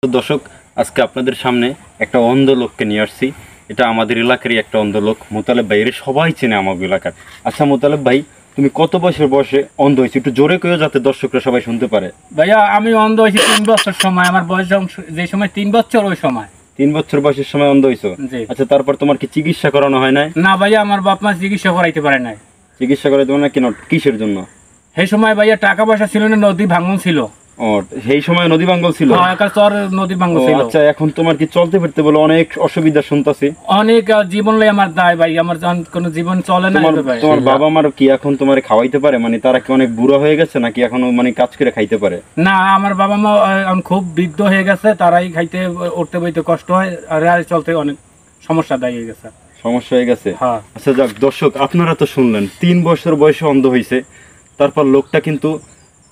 তো দর্শক, আজকে আপনাদের সামনে একটা অন্ধ লোককে নিয়ে আসছি। এটা আমাদের এলাকারই একটা অন্ধ লোক, মোতালেব ভাই। এর সবাই চেনে আমাদের এলাকার। আচ্ছা মোতালেব ভাই, তুমি কত বছর বয়সে অন্ধ হয়েছে একটু জোরে কেউ, যাতে দর্শকরা সবাই শুনতে পারে। ভাইয়া আমি অন্ধ হয়েছি 3 বছর সময়। আমার বয়স যে সময় 3 বছর, ওই সময় 3 বছর বয়সের সময় অন্ধ হয়েছো? জি। আচ্ছা, তারপর তোমার কি চিকিৎসা করানো হয় নাই? না ভাইয়া, আমার বাপ মা চিকিৎসা করাইতে পারে নাই। চিকিৎসা করাইতে পারে না কেন? কিসের জন্য? সেই সময় ভাইয়া টাকা পয়সা ছিল না, নদী ভাঙন ছিল। ও, সেই সময় নদী ভাঙ্গল ছিল? নদী ভাঙন ছিল। আচ্ছা, এখন তোমার কি চলতে ফিরতে বলে অনেক অসুবিধা শুনতাছি? অনেক জীবন লাই আমার দায় ভাই, আমার কোনো জীবন চলে না। তোমার বাবা মার কি এখন তোমার খাওয়াইতে পারে? মানে তারা কি অনেক বুড়া হয়ে গেছে নাকি এখনো মানে কাজ করে খাইতে পারে? না, আমার বাবা মা এখন খুব বৃদ্ধ হয়ে গেছে, তারাই খাইতে উঠতে বইতে কষ্ট হয়, আর চলতে অনেক সমস্যা দায়ী হয়ে গেছে। সমস্যা হয়ে গেছে। হ্যাঁ। আচ্ছা যাক দর্শক, আপনারা তো শুনলেন 3 বছর বয়সে অন্ধ হয়েছে। তারপর লোকটা কিন্তু,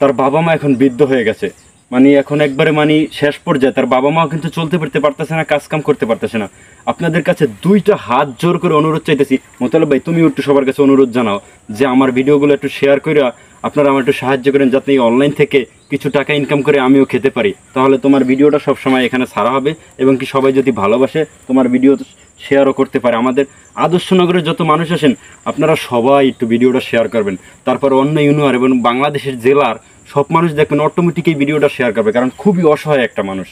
তার বাবা মা এখন বৃদ্ধ হয়ে গেছে, মানে এখন একবারে মানে শেষ পর্যায়ে। তার বাবা মাও কিন্তু চলতে ফিরতে পারতেছে না, কাজ কাম করতে পারতেছে না। আপনাদের কাছে 2টা হাত জোর করে অনুরোধ চাইতেছি, মোতালেব ভাই তুমি একটু সবার কাছে অনুরোধ জানাও যে আমার ভিডিওগুলো একটু শেয়ার করে আপনারা আমার একটু সাহায্য করেন, যাতে এই অনলাইন থেকে কিছু টাকা ইনকাম করে আমিও খেতে পারি। তাহলে তোমার ভিডিওটা সব সময় এখানে ছাড়া হবে, এবং কি সবাই যদি ভালোবাসে তোমার ভিডিও শেয়ারও করতে পারে। আমাদের আদর্শনগরের যত মানুষ আছেন আপনারা সবাই একটু ভিডিওটা শেয়ার করবেন। তারপর অন্য ইউনিয়ন এবং বাংলাদেশের জেলার সব মানুষ দেখবেন অটোমেটিক এই ভিডিওটা শেয়ার করবে, কারণ খুবই অসহায় একটা মানুষ।